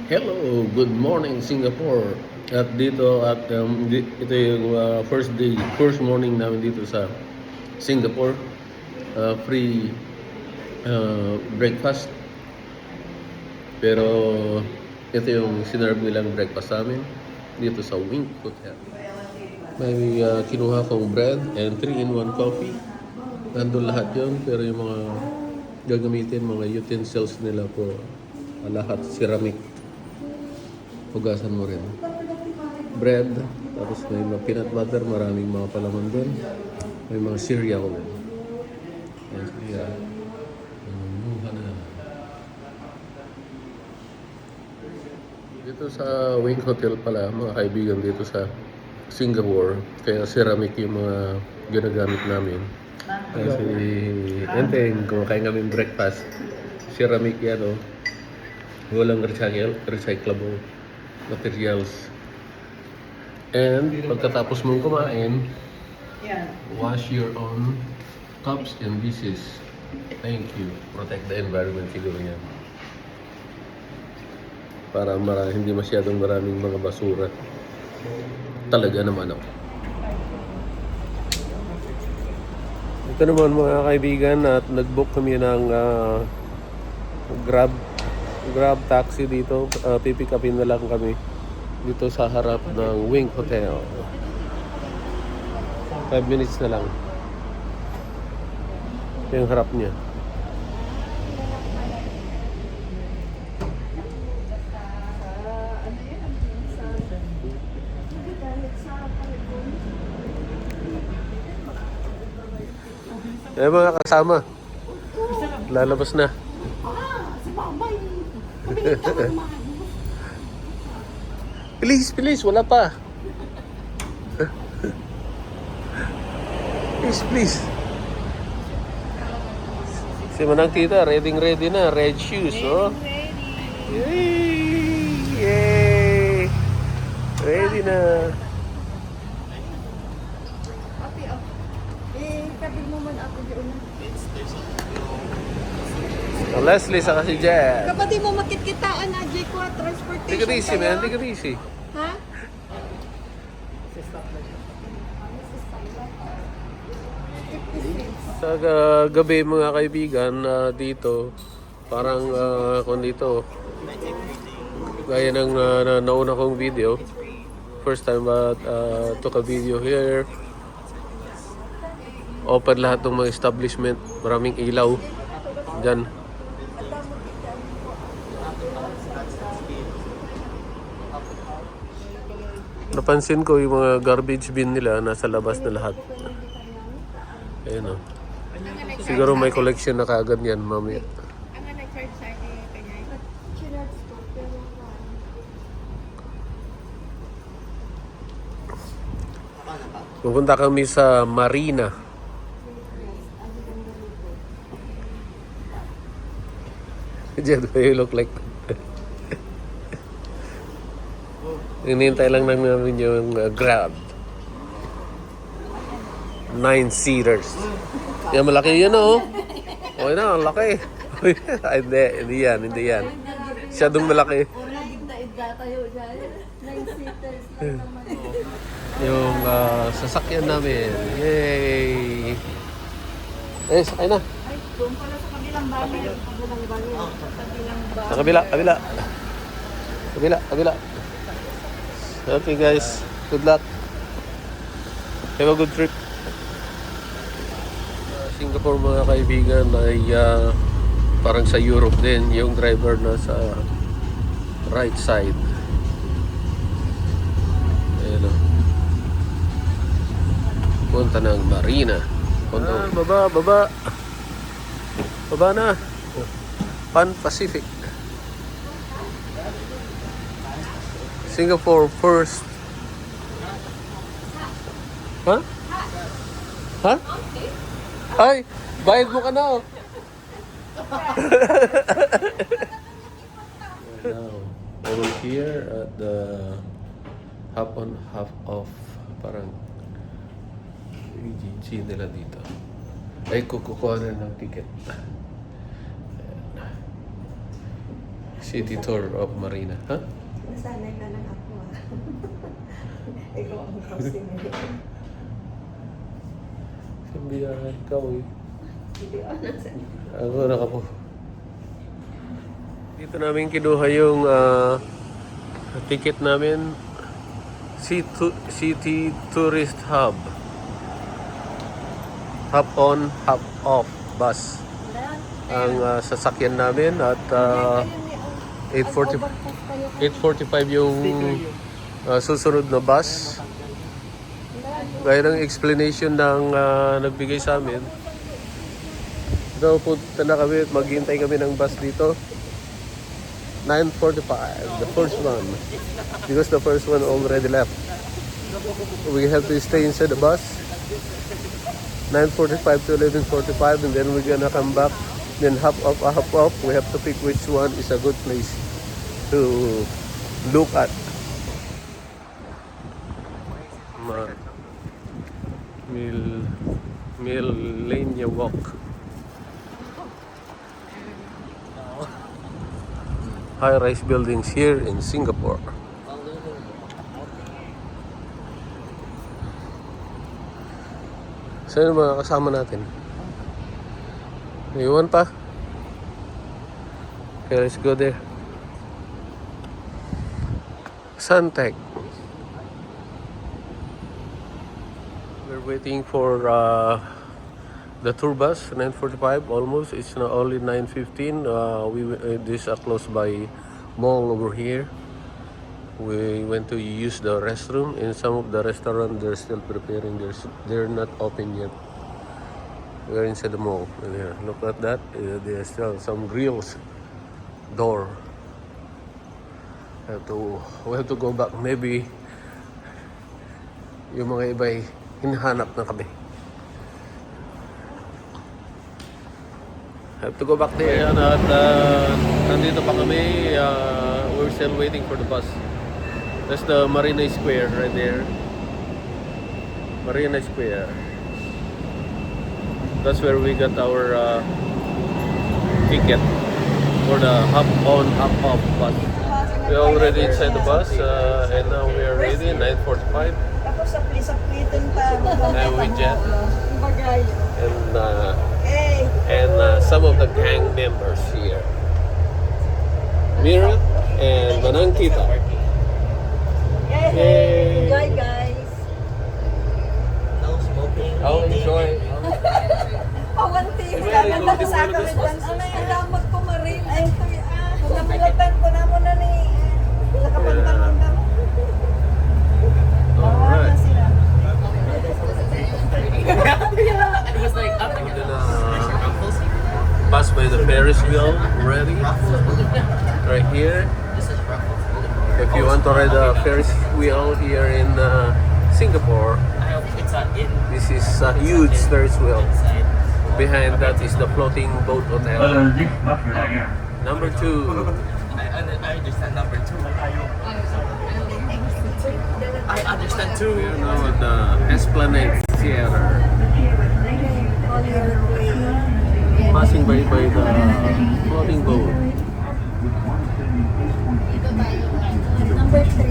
Hello, good morning Singapore. At dito ito yung first morning namin dito sa Singapore. Free breakfast. Pero ito yung sinerve nilang breakfast sa amin dito sa Wink Hotel. May kinuha kong bread and 3-in-1 coffee. Nandun lahat yon, pero yung mga gagamitin, mga utensils nila po, lahat ceramic. Hugasan mo rin. Bread, tapos may mga peanut butter, maraming mga palaman doon. May mga cereal din. Kaya, na. Dito sa Wink Hotel pala, mga kaibigan dito sa Singapore, kaya ceramic yung mga ginagamit namin. Kasi enteng, kumakain kami breakfast, ceramic yan o. Walang recyclable materials. And pagkatapos mong kumain, wash your own cups and dishes. Thank you. Protect the environment siguro yan. Para hindi masyadong maraming mga basura. Talaga naman ako. Ito naman mga kaibigan, at nag-book kami ng Grab taxi dito. Pipick upin na lang kami dito sa harap ng Wink Hotel. 5 minutes na lang yung harap niya. Mga kasama, lalabas na. Please, wala pa. Please. Si Manang Tita, ready na. Red shoes, oh. Yay! Ready na. Leslie, saka si Jet. Kapatid mo makitkitaan na J4 Transportation. Take it easy, man. Take it easy. Ha? Sa gabi mga kaibigan, dito, parang kung dito, gaya ng nauna kong video, first time took a video here. Open lahat ng mga establishment, maraming ilaw dyan. Napansin ko yung mga garbage bin nila nasa labas na lahat. Ayun o. Siguro may collection na kaagad yan mamaya. Pupunta kami sa Marina. Jed, you look like... Hinihintay lang namin yung Grab. 9-seaters. Yan, malaki yan, oh. Okay na, laki. Hindi yan. Siyadong malaki. Yung sasakyan namin. Yay! Sakay na. Doon pala sa kabilang bahay. Sa kabila. Okay guys, good luck. Have a good trip. Singapore mga kaibigan ay parang sa Europe din. Yung driver na sa right side. Ayan o. Punta ng Marina. Baba na. Pan Pacific. Singapore first. Ha? Ay, bayad mo ka na, oh. Now, over here at the half on, half off, parang agency nila dito. Ay, kukuha na ng ticket. City tour of Marina. Huh? Nasanay ka lang ako ah. Ikaw ang customer. Sabihan ikaw eh. Hindi ako nasa. Ako na po. Dito namin kinuha yung ticket namin. City Tourist Hub. Hop on, hop off bus. Ang sasakyan namin at 8:45 yung susunod na bus. Gaya ng explanation ng nagbigay sa amin. So, punta na kami at maghintay kami ng bus dito. 9:45, the first one. Because the first one already left. We have to stay inside the bus. 9:45 to 11:45 and then we're gonna come back. Then hop up. We have to pick which one is a good place to look at. Millenia Walk. High-rise buildings here in Singapore. Saan yung mga kasama natin? Iwan pa. Okay, let's go there. Suntec. We're waiting for the tour bus, 9:45 almost. It's now only 9:15. This is close by mall over here. We went to use the restroom. In some of the restaurant, they're still preparing. They're not open yet. We're inside the mall. There, look at that. There's still some grills door. We have to go back. Maybe yung mga iba ay hinahanap na kami. Have to go back there. Ayan, at nandito pa kami. We're still waiting for the bus. That's the Marina Square right there. Marina Square. That's where we got our ticket for the hop on, hop off bus. We're already inside the bus and now we are ready, 9:45. Tapos sa plisan pa. And we jet. Bagay. And some of the gang members here. Mira and Manangkita. Yay! Enjoy guys. No smoking. I'll enjoy. Pawanti. Naganda ko sa akin. Ang damot ko marin. Ay, namulatan ko na mo na ni. Nakapantalon na mo. Alright. It was like up We're gonna pass by the Ferris wheel already. Right here. This is Ruffles Boulevard. If you want to ride the Ferris wheel here in Singapore, I hope it's in this is a huge Ferris wheel. inside. Behind that is the floating boat hotel. Number 2. I understand number 2. I understand too. We are now at the Esplanade Theater. Passing by the floating boat. Number 3.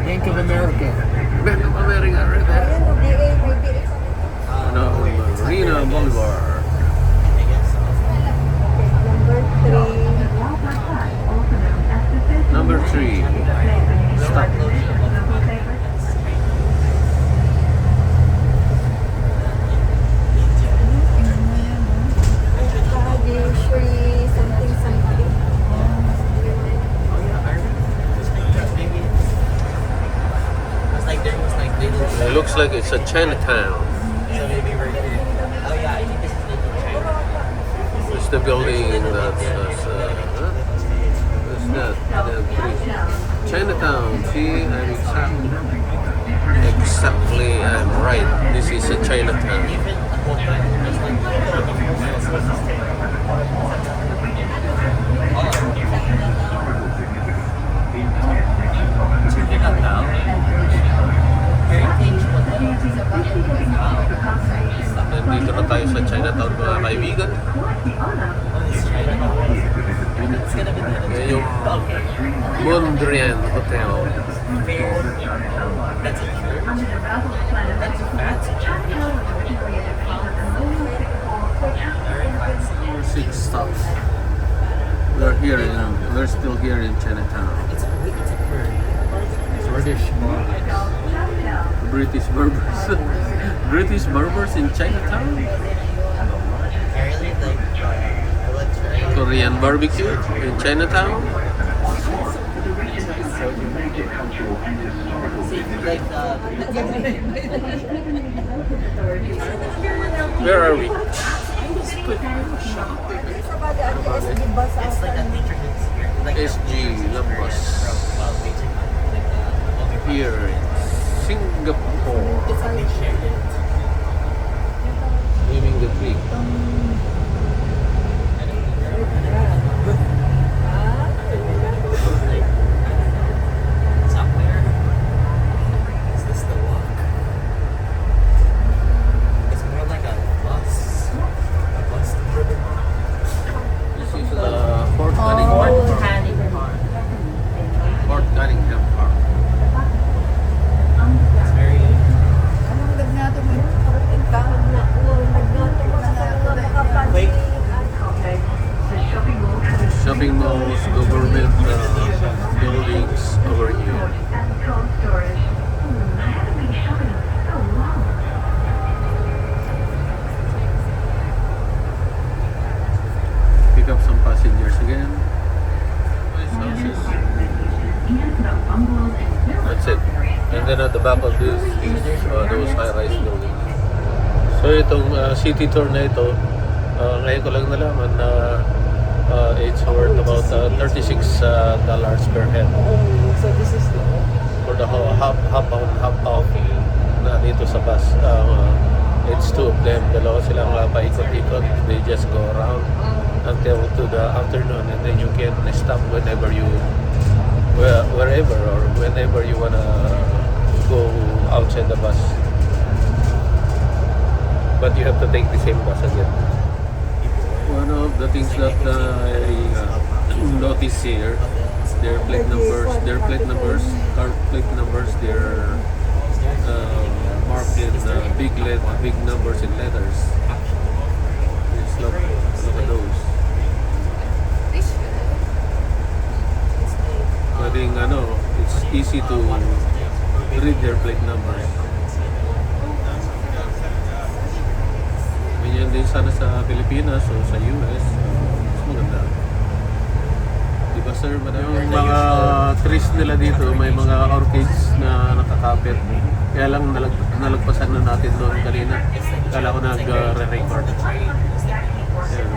Bank of America. Bank of America right there. Ayan, may No, Marina Boulevard. I guess so. Number 3. Number 3. Stop. Shri something. It's like there was like little. It looks like it's a Chinatown. So maybe we're here. Oh yeah, I think this is Little China. It's the building that's Chinatown. See, I'm right. This is a Chinatown. Even the whole time, just like Check it out now. Wow. tayo sa Chinatown mga kaibigan. It's gonna be the Yan yung Mondrian Hotel. That's a church. That's a fancy church. Very fancy. 6 stops. We're still here in Chinatown. It's a bird. British Barbers. British Barbers in Chinatown. Apparently, like, electric. Korean barbecue in Chinatown. See, like, Where are we? it's like a nature that's like SG Lambos. well, nature, like, Here in Singapore. they shared it. Naming the creek. Somewhere. Is this the walk? It's more like a bus. A bus driven walk. This is Fort Cunningham Park. Fort Cunningham Park. It's very quick. Shopping malls, government buildings over here. Pick up some passengers again. Nice houses. That's it. And then at the back of this is those high-rise buildings. So itong city tour na ito, ngayon ko lang nalaman na it's worth about $36 per head So this is the for the whole half on half off na dito sa bus. It's two of them. Dalawa silang paikot-ikot. They just go around until to the afternoon, and then you can stop whenever you wherever or whenever you wanna go outside the bus. But you have to take the same bus again. One of the things that I notice here, their plate numbers, car plate numbers, they're marked in big numbers in letters. Just look at those. Pwedeng it's easy to read their plate numbers. Ganyan din sana sa Pilipinas o sa US. Mas maganda. Diba sir, madami yung mga trees nila dito, may mga orchids na nakakapit. Kaya lang nalagpasan na natin doon kanina. Kala ko nag-re-record. Ayan,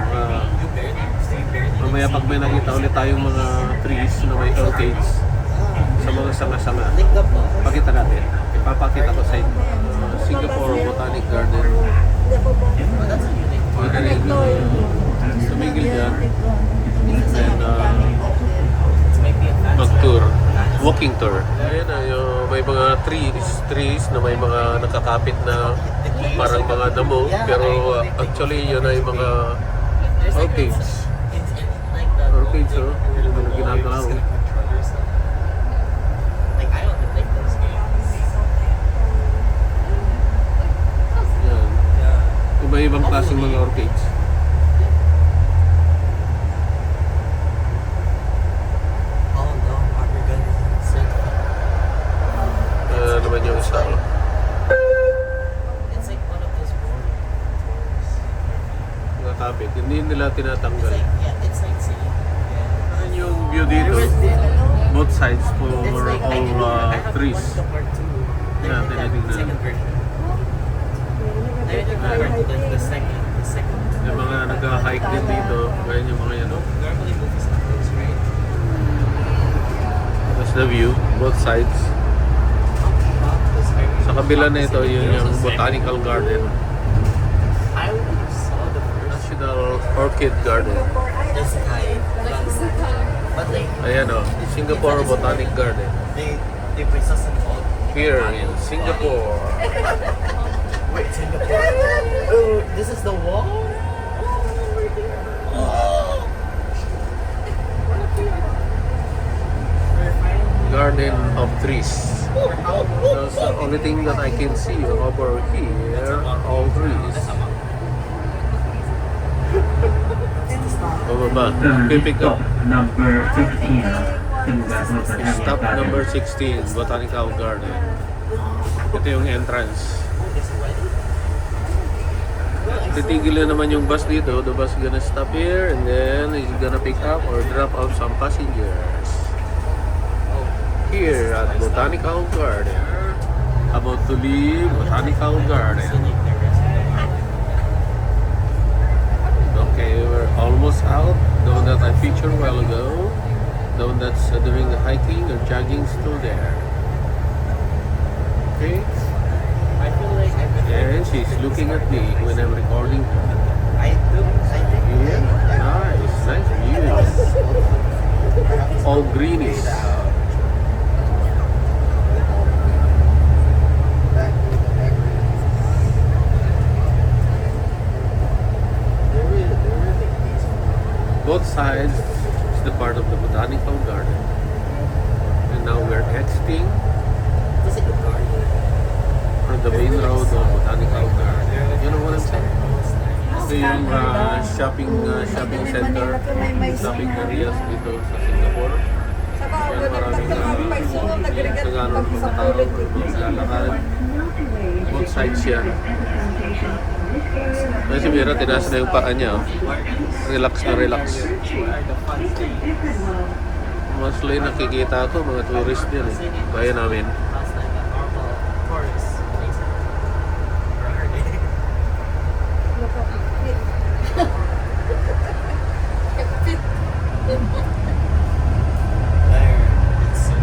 mamaya pag may nakita ulit tayong mga trees na may orchids sa mga sanga-sanga, pakita natin. Ipapakita ko sa inyo. Singapore Botanic Garden. Pwede rin tumigil dyan. And mag-tour. Walking tour. Ayan na, may mga trees na may mga nakakapit na parang mga damo. Pero actually yun ay mga orchids. Orchids, oh. Yun ang ginagalaw. Like, I don't like those games. Yan. Yeah. Iba-ibang klaseng mga orchids. Oh no, Harvard gun is sick. Naman yung isa. It's like one of those boring tours. Nakakapit. Hindi nila tinatanggal. It's like, yeah, it's like seeing. Yeah. Yan yung view dito. Both sides for It's like, I all trees. the part two. Yeah, Like, tinitingnan. second version. I didn't like the second. Yung mga nag-hike din dito. Ganyan yung mga yan. Normally movies have those, right? That's the view. Both sides. Sa kabila na ito, yun yung Botanical Garden. I saw the first National Orchid Garden. this guy. But like Ayan o, Singapore Botanic Garden. they place us in all. Here in Singapore. Wait, Singapore? Oh, this is the wall? Garden of trees. That's the only thing that I can see over here. All trees. Pababa. Pick up. Number 16. Stop number 16, Botanical Garden. Ito yung entrance. Titigil na naman yung bus dito. The bus gonna stop here and then it's gonna pick up or drop off some passengers. Here at Botanical Garden. About to leave Botanical Garden. Okay, we're almost out. The one that I featured a while ago. The one that's doing the hiking or jogging still there. Okay. I feel like I've been And she's looking at me when I'm recording her. I think Yeah, nice view. All greenish. Both sides is the part of the botanical garden. And now we're exiting This is a garden. from the main road of botanical garden. You know what I'm saying? Ito yung shopping center, shopping areas dito sa Singapore. Saka, Yan, walang maraming pagpaisunod, nagrigat nagano ng mga tao, maglalakad. Both sides yan. Kasi si Mira, tinaas na yung paa niya. Oh. Relax na relax. Mostly nakikita ko, mga tourist din eh. Kaya namin. Last night, a normal tourist place. There, it's so.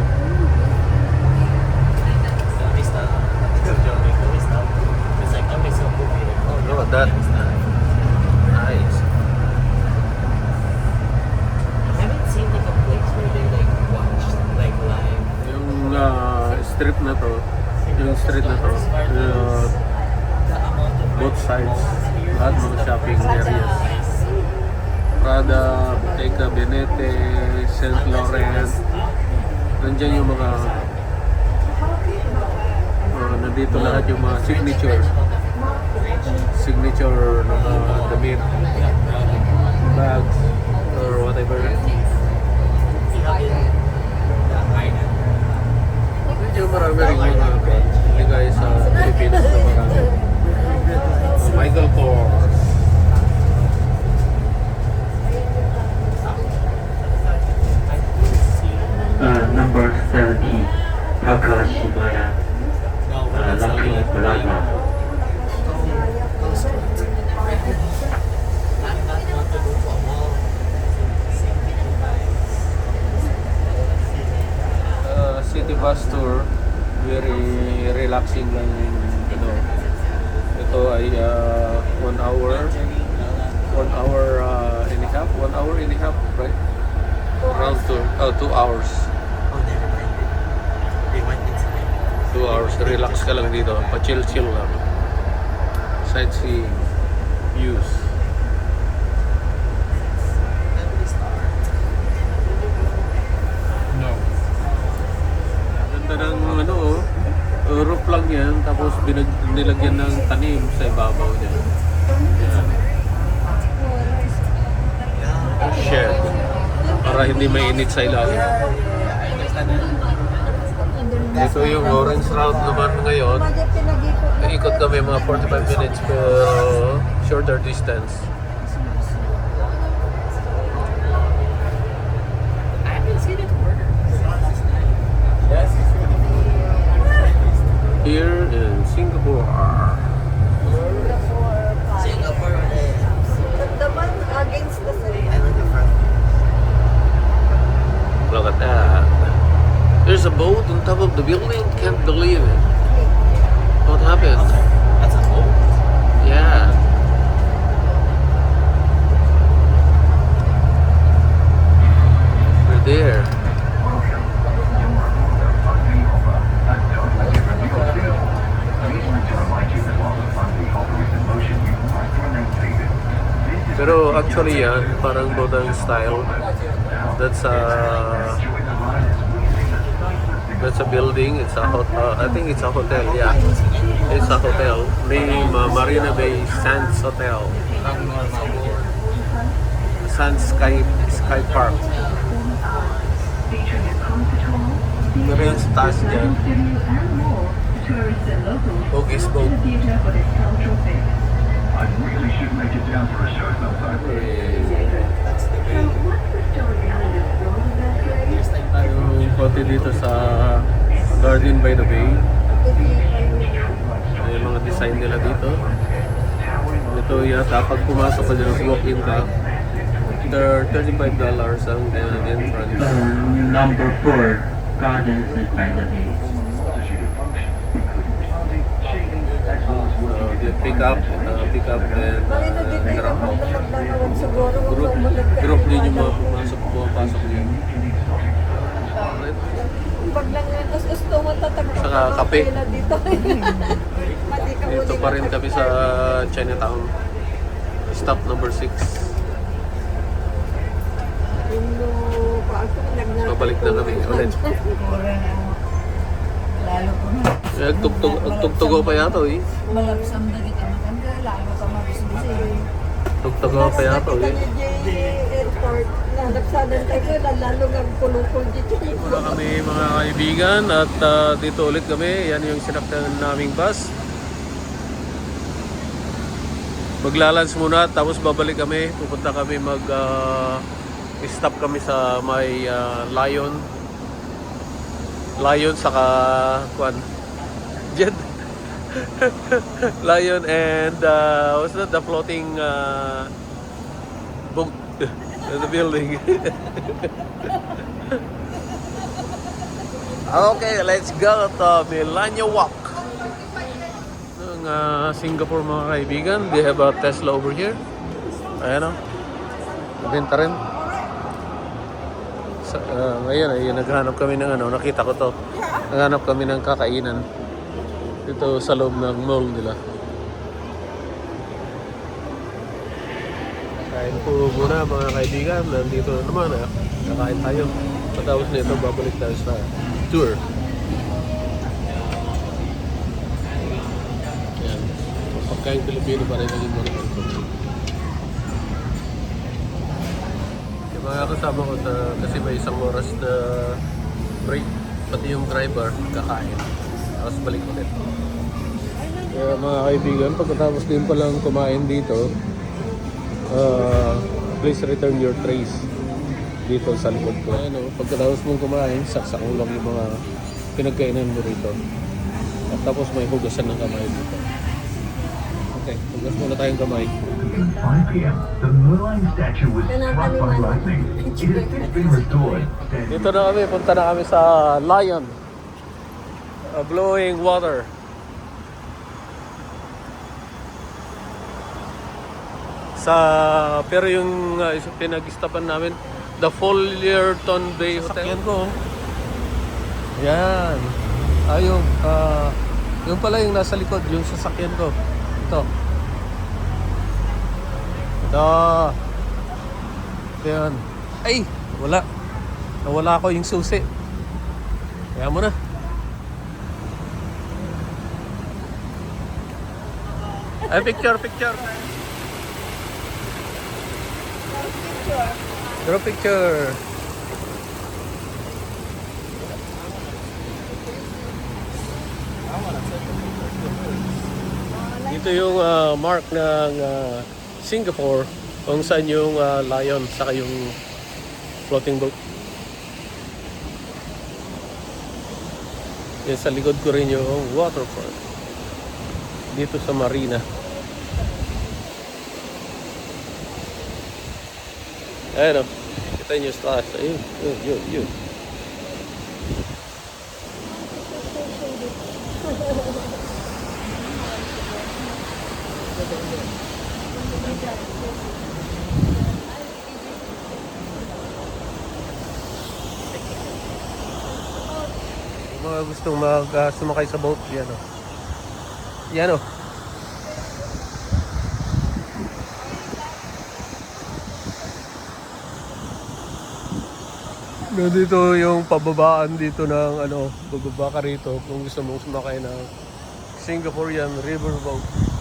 At least, joking, at least, it's like, okay, so movie. Like, Oh, that. Nice. I haven't seen like a place where they like watch like live. Yung strip na to, yung street na to, The amount of both sides, here. lahat mga shopping areas. Prada, Bottega Veneta, Saint Laurent. Nandiyan yung mga nandito lahat yung mga signature na mga damit, bags, or whatever. Medyo marami rin mga brands. Hindi guys sa Pilipinas na marami. Michael Kors. Number 17. Takashimaya. Lucky Plaza. City bus tour, very relaxing lang yung ito ay 1 hour and a half, 1 hour and a half, right? Around 2 hours. Oh, never mind. They went inside. 2 hours, relax ka lang dito, pa-chill lang. Sightseeing, views. Ganda ng roof lang yan, tapos nilagyan ng tanim sa ibabaw niya. Yan. Shed. Para hindi mainit sa ilalim. Dito yung orange route naman ngayon. Ikot kami mga 45 minutes pero shorter distance. I haven't seen it work. Here in Singapore. Singapore The one against the city. I like the front. Look at that. There's a boat on top of the building. Can't believe it. What happened? That's a boat. Yeah. We're there. Pero actually yan, parang modern style. That's a building. It's a I think it's a hotel. Yeah, it's a hotel. Name Marina Bay Sands Hotel. Sands Sky Park. Pero yung sa taas dyan, Huggies Boat. Yung kote dito sa Garden by the Bay. Yung mga design nila dito. Ito yata, pag pumasok ka dyan, walk-in ka, they're $35 ang entrance. Number 4, Gardens by the Bay. They pick up and Marino dito yung drop off. nagdadaan siguro kung umulat ka. Group din yung mga pumapasok din. Pag lang yung gusto mo tatagpo Saka kape. dito. Mati ka Dito muli pa ng rin kami sa Chinatown. Stop number 6. Babalik na kami ulit. Lalo ko na. Tugtugo pa yata eh. Malapsam na kita maganda. Lalo ka mabisbisi. Tugtugo pa yata eh. Airport. Nalapsadan tayo. Lalo ng kulukul dito. Wala kami mga kaibigan at dito ulit kami. Yan yung sinaktan naming bus. Maglalans muna tapos babalik kami. Pupunta kami stop kami sa may Lion saka Jed. Lion and what's that? The floating boat. The building. Okay, let's go to Milano Walk. Ng Singapore mga kaibigan. They have a Tesla over here. Ayan o. Nabenta rin. Ngayon ay naghanap kami ng nakita ko to. Naghanap kami ng kakainan dito sa loob ng mall nila. Kain po muna mga kaibigan. Nandito naman kakain tayo. Patapos nito babalik tayo sa tour. Ayan. Pagkain Pilipino pa rin naging muna ko. Mga kasama ko kasi may isang oras na break, pati yung driver kakain tapos balik ulit. Kaya mga kaibigan, pagkatapos din palang kumain dito, please return your trays dito sa likod ko. Pagkatapos mong kumain, saksak mo lang yung mga pinagkainan mo rito at tapos may hugasan ng kamay dito. Okay, hugas muna tayong kamay. At 5 p.m., the Mulan statue was struck by lightning. It has since been restored. Dito na kami, punta na kami sa Lion. Blowing water. Pero yung pinag-stopan namin, the Fullerton Bay Hotel. Yan ko. Yan. Yung pala yung nasa likod, yung sasakyan ko. Ito. Yan. Ay! Wala. Nawala ko yung susi. Kaya mo na. Ay, picture. Draw picture. Dito yung mark ng Singapore kung saan yung Lion saka yung floating boat. Yan sa likod ko rin yung waterfront dito sa Marina. Ayan o, kita nyo sa taas. Ayun. Yung mga gustong sumakay sa boat, yan o. Yan o. Nandito yung pababaan dito ng ano, bababa ka rito kung gusto mong sumakay ng Singaporean Riverboat.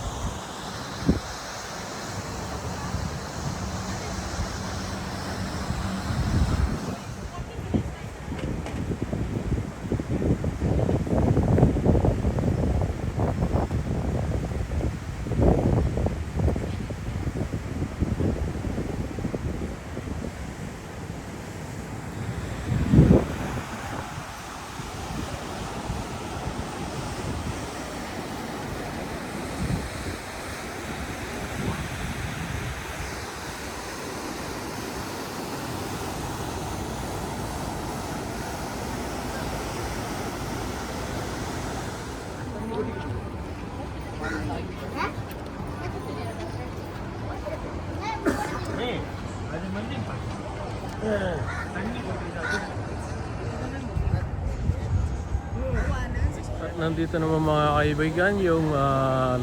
At nandito naman mga kaibigan yung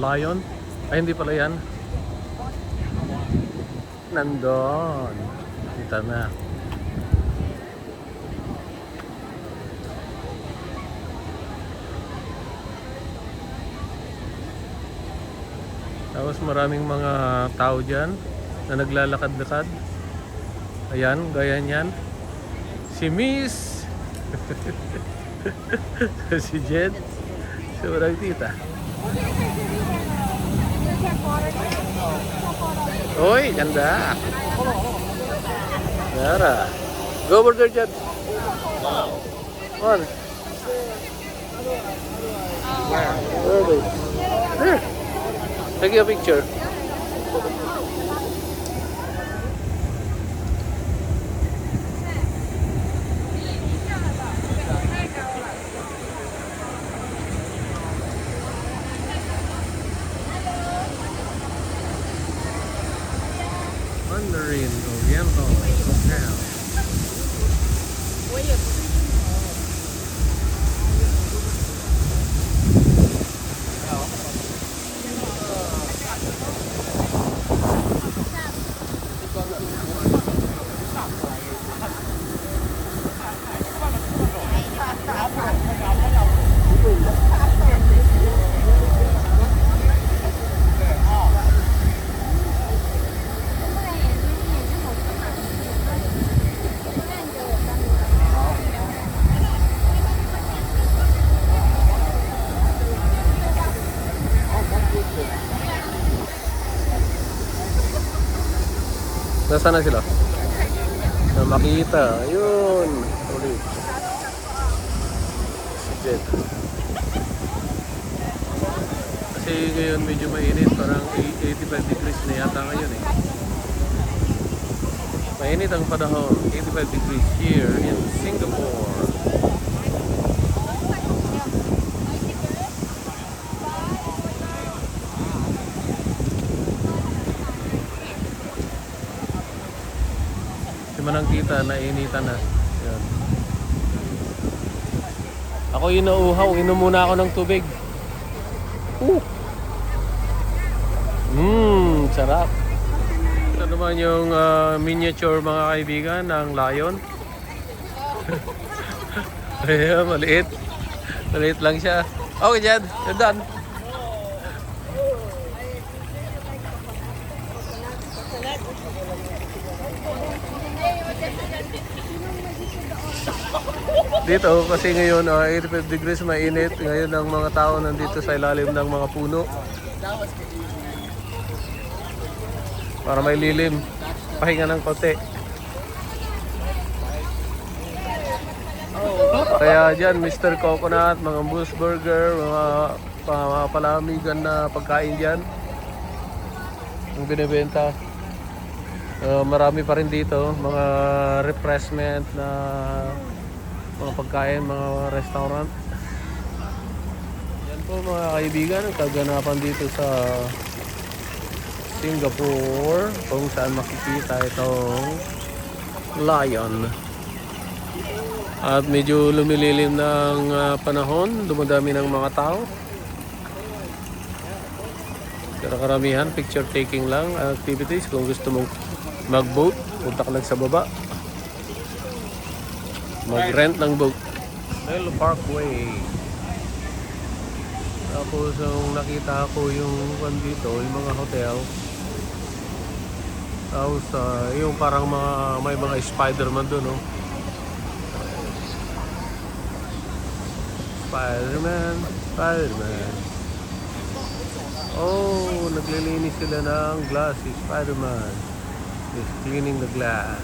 lion. Ay hindi pala yan. Nandun. Kita na. Tapos maraming mga tao dyan na naglalakad-lakad. Ayan, gaya niyan. Si Miss. Si Jed. Si Urang Tita. Uy, ganda. Yara. Go over there, Jed. One. Where are they? There. Take a picture. Mandarin Oriental Hotel. Nasaan na sila? Na makita. Ayun. Ulit. Si Jed. Kasi ngayon medyo mainit. Parang 85 degrees na yata ngayon eh. Mainit ang panahon. 85 degrees here in Singapore. Manang kita, nainitan na. Yan. Ako yung nauuhaw, inom muna ako ng tubig. Sarap. Ito naman yung miniature mga kaibigan ng lion. Ayan, maliit. Maliit lang siya. Okay, Jed, you're done. Dito kasi ngayon 85 degrees, mainit. Ngayon ang mga tao nandito sa ilalim ng mga puno para may lilim, pahinga ng konti. Kaya dyan Mr. Coconut, mga Moose Burger, mga palamigan na pagkain dyan ang binibenta. Marami pa rin dito mga refreshment na mga pagkain, mga restaurant. Yan po mga kaibigan, ang kaganapan dito sa Singapore kung saan makikita itong lion. At medyo lumililim ng panahon, dumadami ng mga tao. Pero karamihan, picture taking lang activities. Kung gusto mong mag-boat, punta ka lang sa baba. mag-rent ng boat. Del Parkway. Tapos yung nakita ko yung dito, yung mga hotel. Tapos yung parang may mga Spider-Man doon, no? Spider-Man, Spider-Man. Oh, naglilinis sila ng glass. Si Spider-Man is cleaning the glass.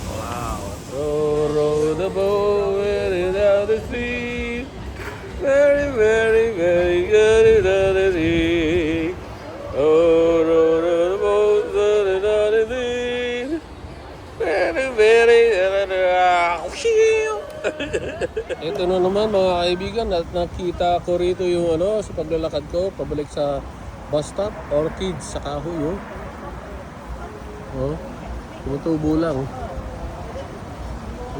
Wow. Row the boat down the sea. Very, very, very good down the sea. Oh, row the boat down the sea. Very, very, ito na naman mga kaibigan, at nakita ko rito yung sa paglalakad ko pabalik sa bus stop, orchids sa kahoy. Tumutubo lang.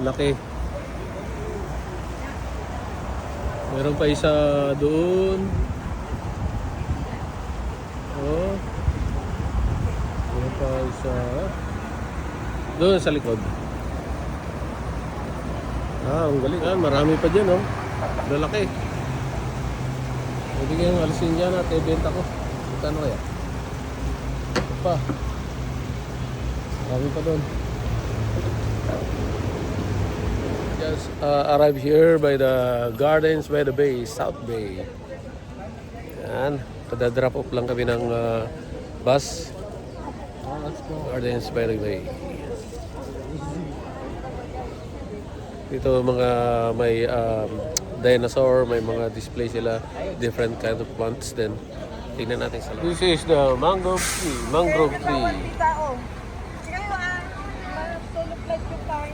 Laki. Meron pa isa doon. Meron pa isa doon sa likod. Ang galing. Marami pa dyan, lalaki. Pwede kayong alisin dyan at ibenta ko. Magkano kaya? Ito pa. Marami pa doon. Just arrived here by the Gardens by the Bay, South Bay. Yan. Kada-drop off lang kami ng bus. Gardens by the Bay. Dito mga may dinosaur, may mga display sila, different kind of plants din. Tingnan natin sa loob. This is the mangrove tree. Mangrove tree. Tao. Sige, tulog like yung tayo.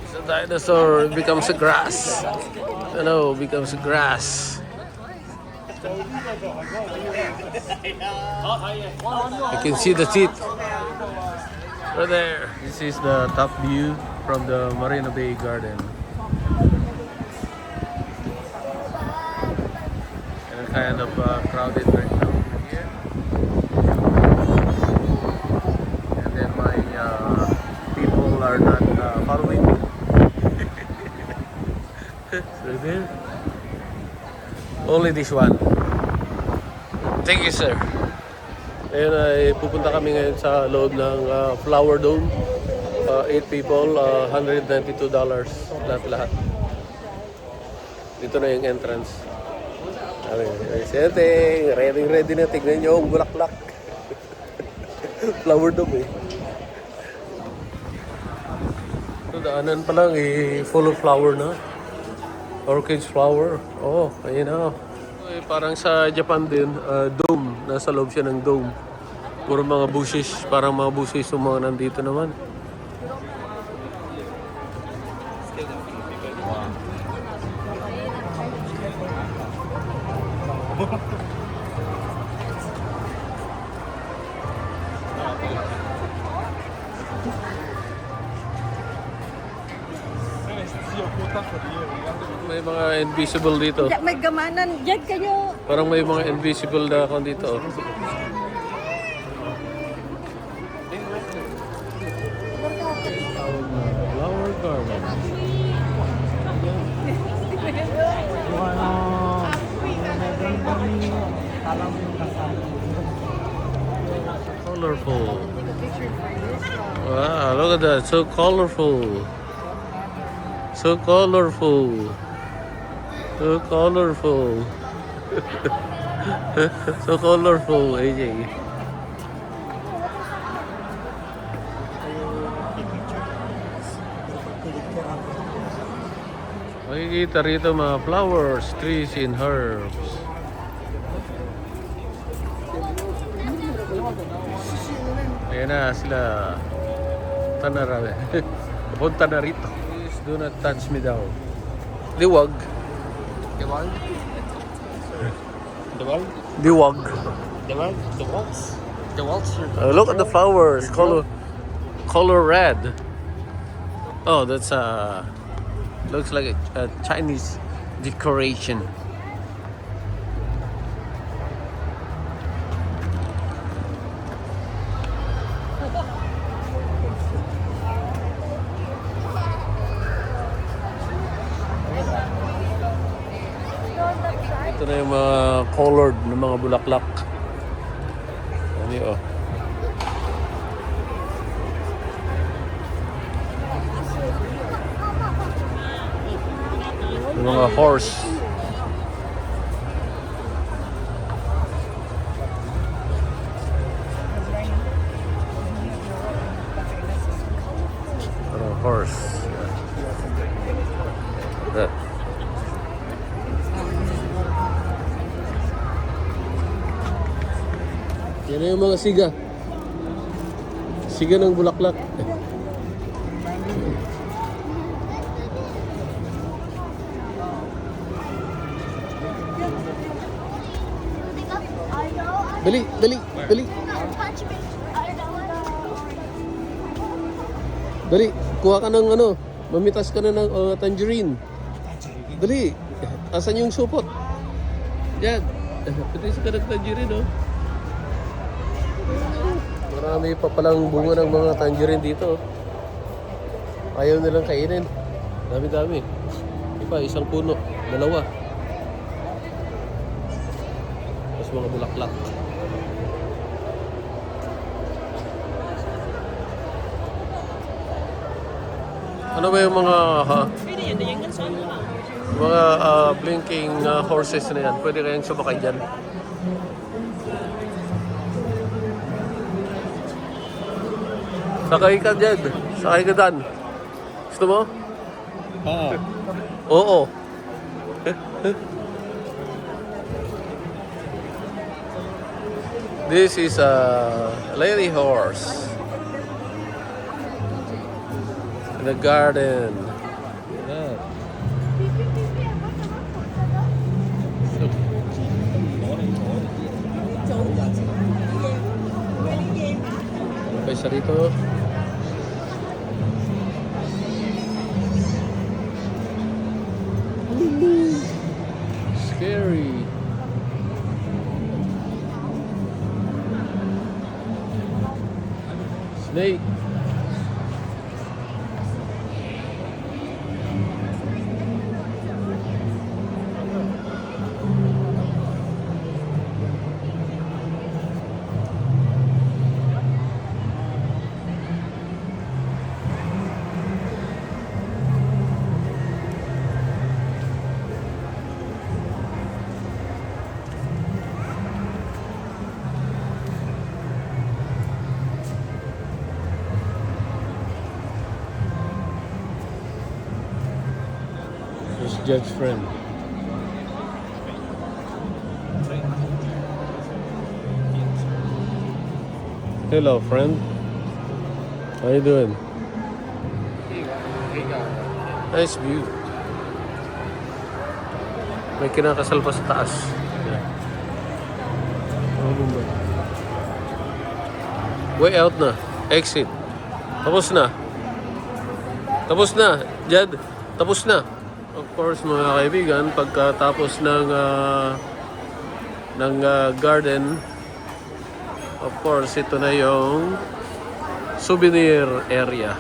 The dinosaur becomes a grass. Becomes a grass. I can see the teeth. Right there. This is the top view from the Marina Bay Garden. And kind of crowded right now here. And then my people are not following me. So there. Only this one. Thank you, sir. Ayun ay pupunta kami ngayon sa loob ng Flower Dome. 8 people, $192 lahat. Dito na yung entrance. Ready na. Tignan nyo yung bulaklak. Flower Dome Daanan pa lang full of flower na. Orchids flower. Oh, ayun na. Parang sa Japan din, dome. Nasa loob siya ng dome. Puro mga bushes. Parang mga bushes yung mga nandito naman. May mga invisible dito. May gamanan. Diyan kayo. Parang may mga invisible na akong dito. Flower garden. Colorful. Wow, look at that. So colorful. So colorful. So colorful. So colorful, AJ. Makikita rito mga flowers, trees, and herbs. Ayan na sila. Punta na raw. Punta na rito. Please do not touch me daw. Diwag. The world? Diwag. The world? The walls? the walls here. Look at the flowers, color red. Oh, that's looks like a Chinese decoration. Ito na yung mga colored na mga bulaklak. Ano yun, oh. Yung mga horse. Horse. That. Yan na yung mga siga. Siga ng bulaklak. Dali, dali, dali. Dali, kuha ka ng ano, mamitas ka na ng tangerine. Dali, asan yung supot? Yan, pitas ka ng tangerine, oh. Marami pa palang bunga ng mga tangerine dito. Ayaw nilang kainin. Dami-dami. Iba, isang puno, dalawa. Tapos mga bulaklak. Ano ba yung mga blinking horses na yan? Pwede kayang sumakay dyan. Sakay ka dyan. Sakay ka dyan. Gusto mo? Oo. This is a lady horse. In the garden. Yeah. Okay, sa rito. Scary. Snake. Judge friend. Hello, friend. How you doing? Nice view. May kinakasal pa sa taas. Way out na. Exit. Tapos na. Tapos na. Jad. Tapos na. Of course, mga kaibigan, pagkatapos ng garden, of course, ito na yung souvenir area.